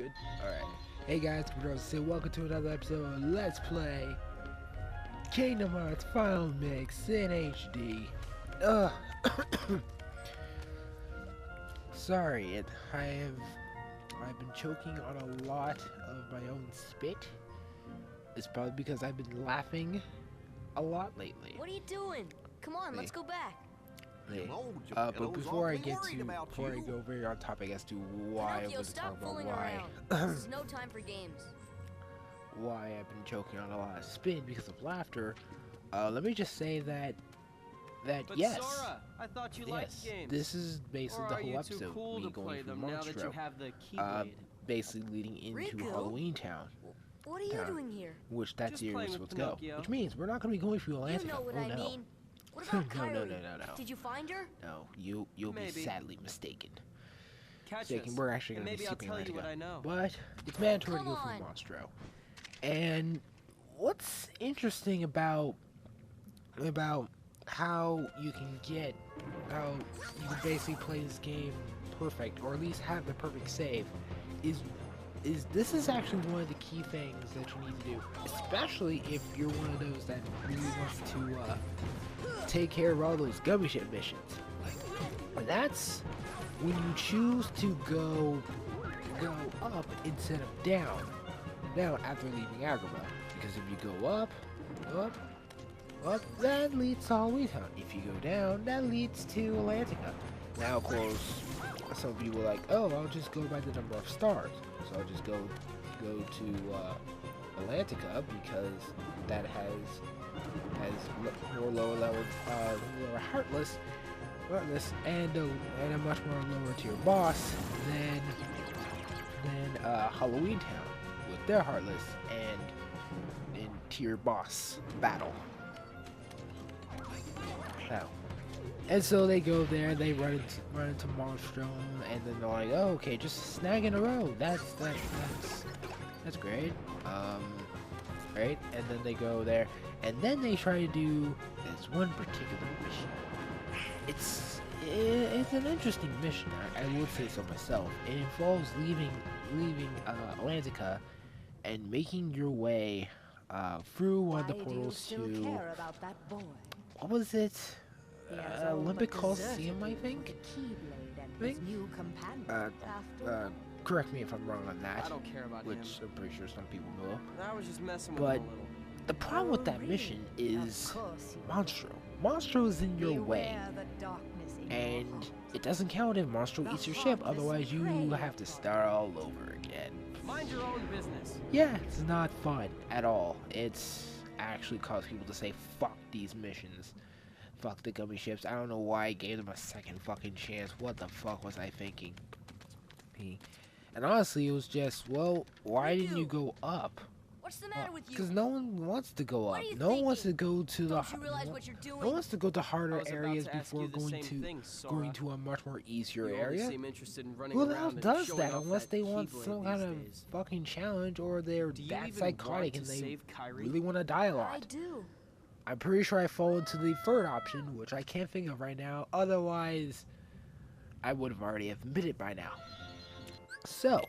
good? Alright. Hey guys, COMPUTEROSIS here. Welcome to another episode of Let's Play Kingdom Hearts Final Mix in HD. Sorry, I've been choking on a lot of my own spit. It's probably because I've been laughing a lot lately. What are you doing? Come on, let's go back. But before I go very on topic as to why I was talking about why this is no time for games. why I've been choking on a lot of spit because of laughter, let me just say that But yes, Sora, I thought you liked games. this is basically the whole episode. Cool Me to going play from them now that you Monstro, have the Keyblade? basically leading into Riku? Halloween Town, What are you doing here? which that's Just the area we're playing supposed with to go. Pinocchio. Which means we're not going to be going through Atlantica. You know what oh I no. mean. What about No, Kairi? no. Did you find her? No, you'll be Maybe. sadly mistaken. Catch Mistaken. us, We're actually and going to be maybe I'll skipping tell you what Atlantica. I know. But it's mandatory to Come go on. through Monstro. And what's interesting about how you can basically play this game perfect, or at least have the perfect save, is this is actually one of the key things that you need to do, especially if you're one of those that really wants to take care of all those gummy ship missions. And that's when you choose to go up instead of down after leaving Agrabah. Because if you go up, that leads to Halloween Town. If you go down, that leads to Atlantica. Now, of course, some of you were like, oh, I'll just go by the number of stars. So I'll just go to Atlantica because that has more lower level, lower heartless, and a much more lower tier boss than Halloween Town with their heartless and tier boss battle. Now, and so they go there, they run into Monstro, and then they're like, oh, okay, just snag in a row. That's great. Right? And then they go there, and then they try to do this one particular mission. It's an interesting mission. I would say so myself. It involves leaving Atlantica and making your way through one of the portals to what was it? Olympic Coliseum, I think. Correct me if I'm wrong on that. I don't care about which him. I'm pretty sure some people know. I was just messing with But him a little. the problem with that mission is Monstro. Monstro is in your way, and it doesn't count if Monstro eats your ship. Otherwise, you have to start all over again. Mind your own business. Yeah, it's not fun at all. It's actually caused people to say, fuck these missions. Fuck the gummy ships. I don't know why I gave them a second fucking chance. What the fuck was I thinking? And honestly, it was just, well, why didn't you go up? What's the matter with you? Because no one wants to go What up. are you No one wants to thinking? go to the... Don't you realize what you're doing? No one wants to go to I harder was about areas to ask before you the going same to thing, Sora. going to a much more easier You area. seem interested in running Who the around hell and does showing that off unless that they want Keyblade some these kind of days. fucking challenge, or they're Do you that even psychotic want and to they save Kairi? really want to die a I lot? do. I'm pretty sure I fall into the third option, which I can't think of right now. Otherwise, I would have already admitted by now. So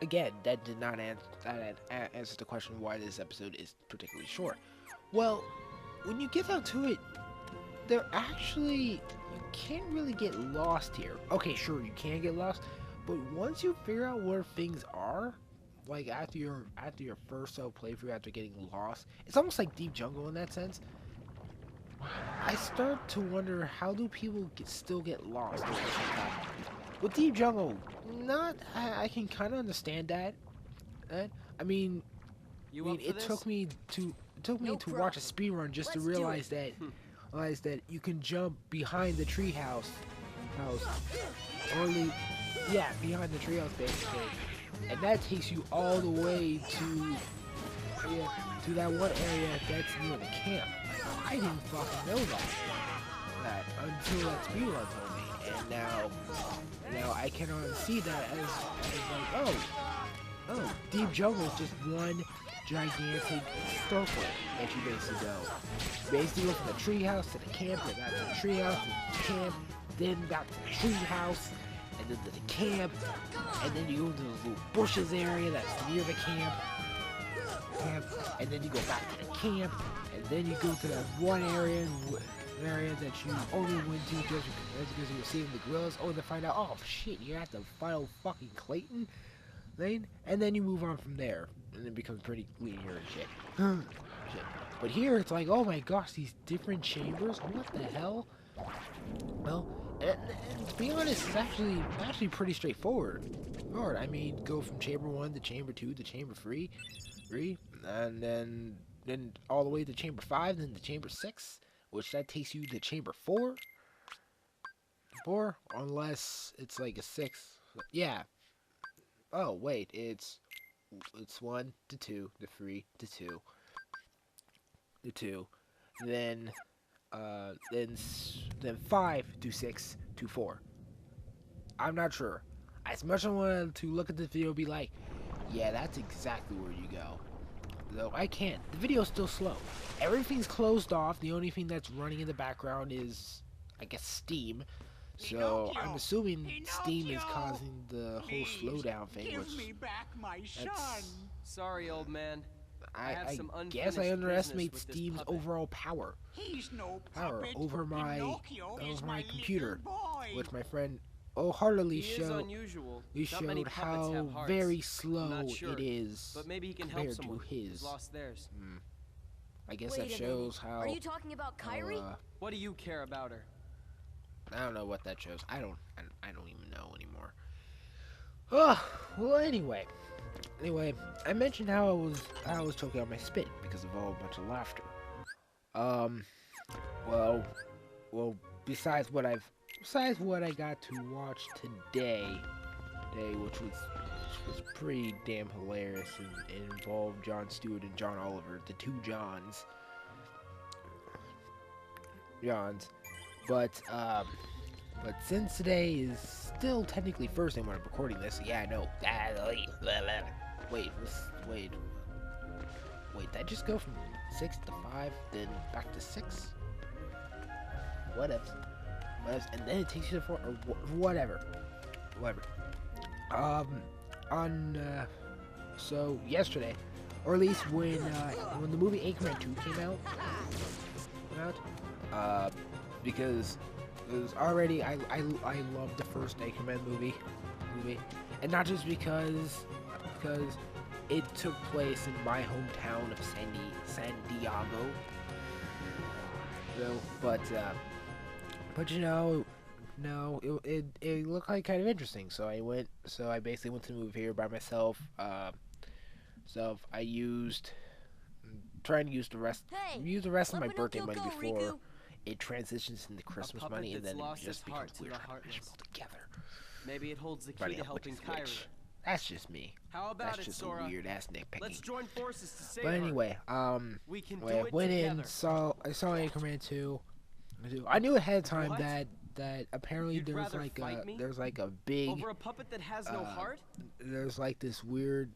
again, that did not answer the question why this episode is particularly short. Well, when you get down to it, you can't really get lost here. Okay, sure, you can get lost, but once you figure out where things are, like after your first playthrough, after getting lost, it's almost like Deep Jungle in that sense. I start to wonder, how do people still get lost? With Deep Jungle, I can kind of understand that. I mean, it took me to watch a speedrun just to realize that you can jump behind the treehouse, behind the treehouse basically, and that takes you all the way to that one area that's near the camp. I didn't fucking know that until that speedrun told me, and now I can see that as like, oh, Deep Jungle is just one gigantic circle that you basically go. Basically go from the treehouse to the camp, then back to the treehouse to the camp, then back to the treehouse, and then to the camp, and then you go into the little bushes area that's near the camp, and then you go back to the camp, and then you go to that one area that you only went to just because you were saving the gorillas, only to find out, oh shit, you're at the final fucking Clayton lane, and then you move on from there, and it becomes pretty linear and shit. Shit. But here it's like, oh my gosh, these different chambers, what the hell? Well, and to be honest, it's actually pretty straightforward. I mean, go from chamber 1 to chamber 2 to chamber 3, and then all the way to chamber 5, then to chamber 6, which that takes you to chamber 4, unless it's like a 6. Yeah. Oh wait, it's 1 to 2 to 3 to 2 to 2, then 5 to 6 to 4. I'm not sure. As much as I wanted to look at this video and be like, yeah, that's exactly where you go. Though I can't. The video's still slow. Everything's closed off. The only thing that's running in the background is, I guess, Steam. So I'm assuming Steam is causing the whole slowdown thing, which Sorry, old man. I guess I underestimate Steam's overall power. Over my computer, which my friend wholeheartedly showed how very slow it is but maybe he can compared help someone to his. who's lost theirs. I guess Wait that a shows minute. how. Are you talking about Kyrie? What do you care about her? I don't know what that shows. I don't even know anymore. Oh, well, anyway, I mentioned how I was choking on my spit because of a whole bunch of laughter. Well, besides what I got to watch today, which was pretty damn hilarious, and it involved Jon Stewart and John Oliver, the two Johns. But since today is still technically Thursday when I'm recording this, yeah, I know. Wait, did I just go from 6 to 5, then back to 6? What else? And then it takes you to 4, or whatever. So yesterday, or at least when the movie Anchorman 2 came out, because it was already, I loved the first Anchorman movie, and not just because it took place in my hometown of San Diego, but you know, no, it looked like kind of interesting, so I basically went to the movie here by myself. Trying to use the rest of my birthday money before it transitions into Christmas money, and then it just becomes weird trying to mash them all together. Maybe it holds the key to helping Kyrie. That's just me. How about That's it, just Sora? a weird ass nitpicking. Let's join forces to save But her. anyway, We can do I it went together. in, I saw Anchorman 2. I knew ahead of time What? that apparently You'd there's rather like fight me? a big Over a puppet that has no heart? there's like this weird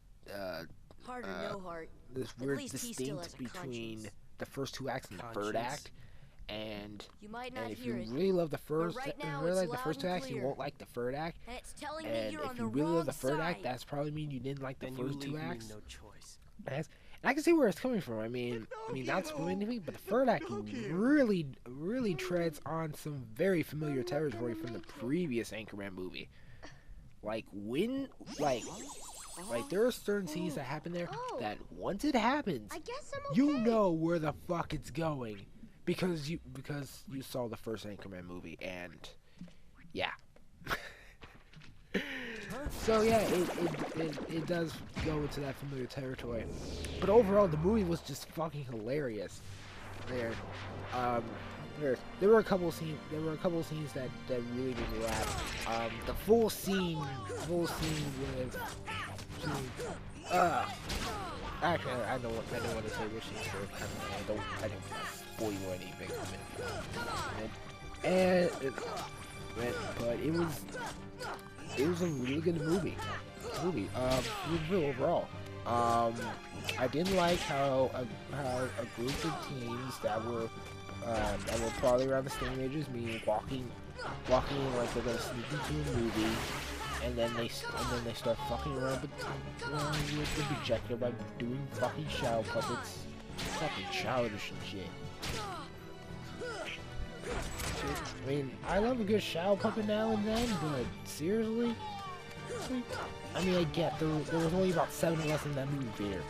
Heart or no heart. this At weird least he still has distinct a between conscience. the first two acts and the third Conscience? act, and You might not if hear you it, really love the first, right if you now really it's like the loud first two and acts, you clear. won't like the third act. and it's telling me And you're if on you the really wrong love the third side. act, that's probably mean you didn't like the Then you first leave two me acts. no choice. And I can see where it's coming from. I mean, not spoiling anything, but the third act really treads on some very familiar territory from the previous Anchorman movie. Like there are certain scenes that happen there that once it happens, I guess I'm you know where the fuck it's going because you saw the first Anchorman movie, and yeah. So yeah, it does go into that familiar territory, but overall the movie was just fucking hilarious. There were a couple scenes that really made me laugh. The full scene with actually I don't want to say which scenes I don't want to spoil anything from it. But it was a really good movie. Overall. I didn't like how a group of teens that were probably around the same age as me walking in like they're gonna sneak into a movie, and then they start fucking around with the projector by doing fucking shadow puppets, fucking childish and shit. I mean, I love a good shadow puppet now and then, but seriously? I mean, I get there was only about 7 of us in that movie theater.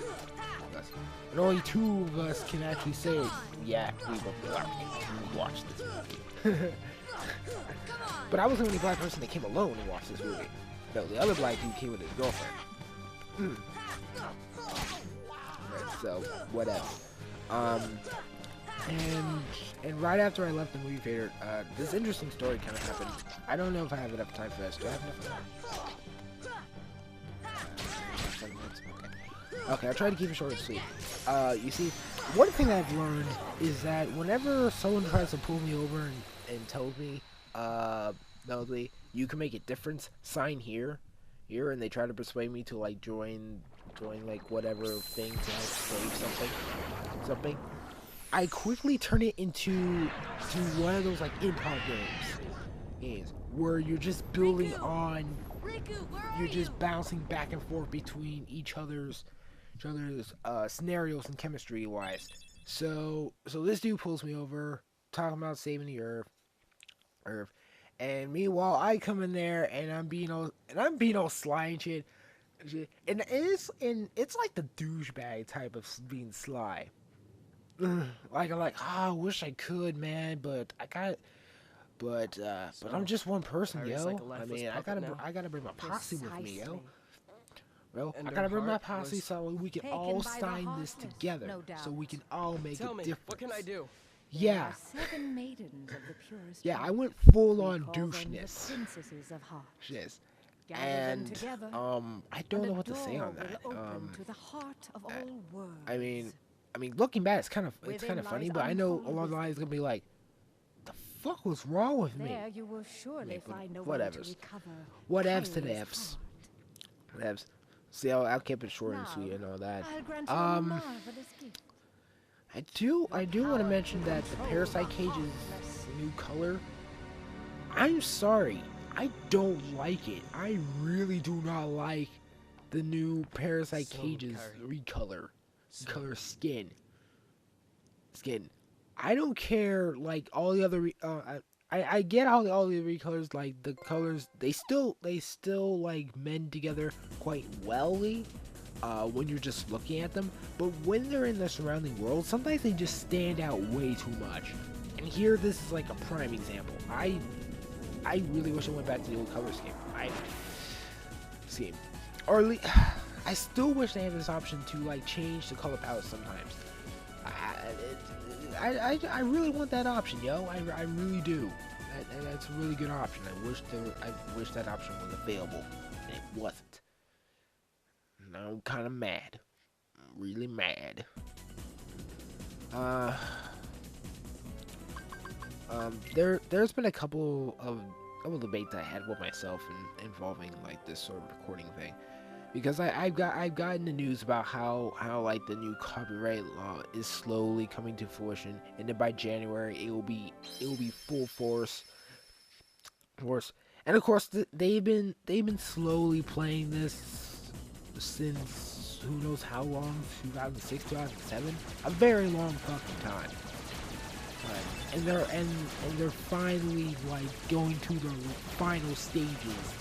And only 2 of us can actually say, yeah, we watched this movie. But I was the only black person that came alone and watched this movie. No, the other black dude came with his girlfriend. Right, so, whatever. And right after I left the movie theater, this interesting story kind of happened. I don't know if I have enough time for this. Do I have enough time? Okay, I'll try to keep it short and sweet. You see, one thing I've learned is that whenever someone tries to pull me over and tells me, Melody, you can make a difference, sign here, and they try to persuade me to like join like whatever thing to help save something, I quickly turn it into one of those like improv games where you're just building on, you're just bouncing back and forth between each other's scenarios and chemistry wise. So this dude pulls me over, talking about saving the earth, and meanwhile I come in there and I'm being all sly and shit, and it's like the douchebag type of being sly. Like I'm like, I wish I could, man, but I'm just one person, yo. Like I mean, I gotta bring my posse with me, yo. Well, I gotta bring my posse so we can all sign this together, so we can all make a difference. What can I do? Yeah. Yeah, I went full on doucheness. Yes. And I don't know what to say on that. I mean, looking back, it's kind of funny, but I know a lot of the lines gonna be like, the fuck was wrong with me? Whatevs. Whatevs to the Fs. Whatevs. See, I'll keep it short and sweet and all that. I do want to mention that the Parasite Cage's new color, I'm sorry, I don't like it. I really do not like the new Parasite Cage's recolor skin. I don't care, like, all the other, I get how all the recolors, like, the colors, they still, like, mend together quite wellly, when you're just looking at them, but when they're in the surrounding world, sometimes they just stand out way too much. And here, this is, like, a prime example. I really wish I went back to the old color scheme. Or at least, I still wish they had this option to, like, change the color palette sometimes. I really want that option, yo. I really do. That's a really good option. I wish that option was available, and it wasn't. And I'm kind of mad. I'm really mad. There's been a couple of debates I had with myself involving like this sort of recording thing. Because I've gotten the news about how like the new copyright law is slowly coming to fruition, and then by January it will be full force. And of course they've been slowly playing this since who knows how long, 2006, 2007, a very long fucking time. And they're finally like going to the final stages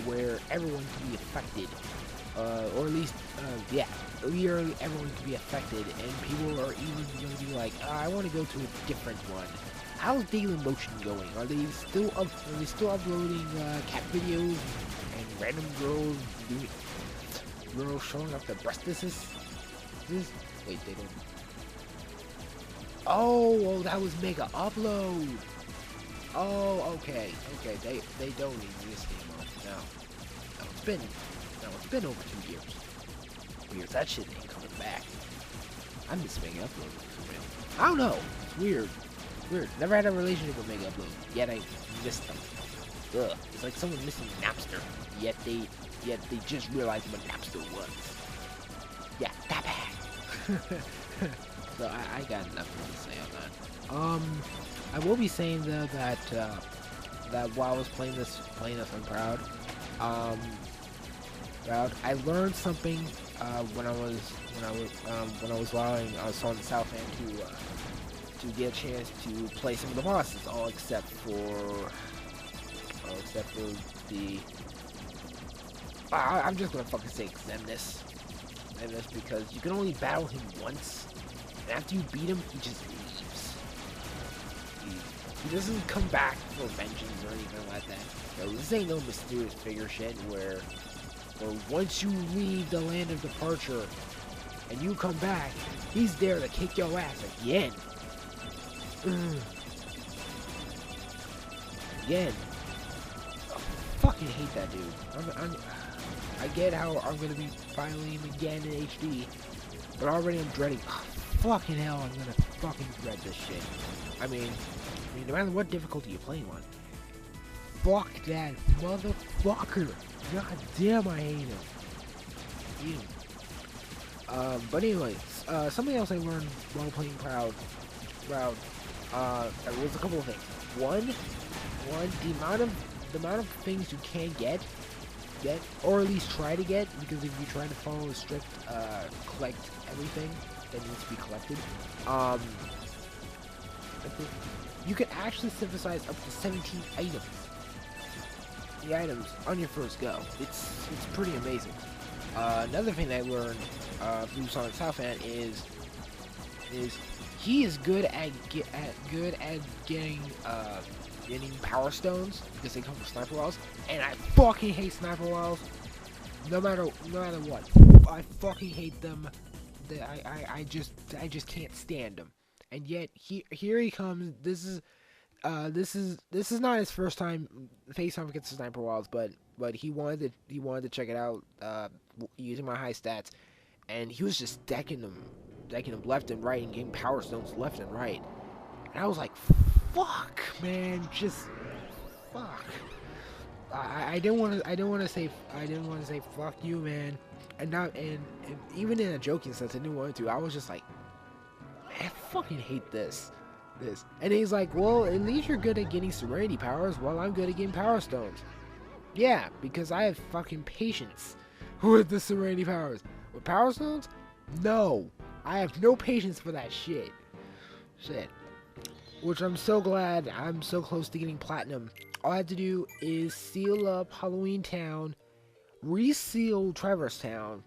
where everyone can be affected, or at least, everyone can be affected, and people are even going to be like, I want to go to a different one. How's Dailymotion going? Are they still uploading cat videos and random girls showing off their breastises? Wait, they don't. Oh, that was Mega Upload. Oh, okay. They don't exist anymore. No, it's been over 2 years. Weird, that shit ain't coming back. I miss Mega Upload for real. I don't know. It's weird. Never had a relationship with Mega Upload, yet I missed them. Ugh. It's like someone missing Napster, yet they just realized what Napster was. So I got nothing to say on that. I will be saying though that that while I was playing this I'm proud. I learned something when I was allowing Salt and South End to get a chance to play some of the bosses, all except for the. I'm just gonna fucking say Xemnas, because you can only battle him once, and after you beat him, he just leaves. He doesn't come back for vengeance or anything like that. Yo, this ain't no mysterious figure shit where once you leave the land of departure and you come back, he's there to kick your ass again. Again. I fucking hate that dude. I get how I'm gonna be fighting him again in HD, but already I'm dreading. Fucking hell, I'm gonna fucking dread this shit. I mean, no matter what difficulty you're playing on. Fuck that motherfucker. God damn, I hate him. But anyways, something else I learned while playing Proud, was a couple of things. One, the amount of things you can get, or at least try to get, because if you try to follow a strict, collect everything that needs to be collected, you can actually synthesize up to 17 items. The items on your first go. It's pretty amazing. Another thing that I learned through Sonic Southland is he is good at getting power stones because they come from sniper walls, and I fucking hate sniper walls. No matter what, I fucking hate them. I just can't stand them. And yet here he comes. This is not his first time face off against the sniper walls, but he wanted to check it out using my high stats, and he was just decking them left and right and getting power stones left and right, and I was like, fuck, man, just fuck. I didn't want to say fuck you, man, and even in a joking sense, I didn't want to. I was just like, man, I fucking hate this. And he's like, well, at least you're good at getting serenity powers while I'm good at getting power stones. Yeah, because I have fucking patience with the serenity powers. With power stones? No. I have no patience for that shit. Which I'm so glad I'm so close to getting platinum. All I have to do is seal up Halloween Town, reseal Traverse Town,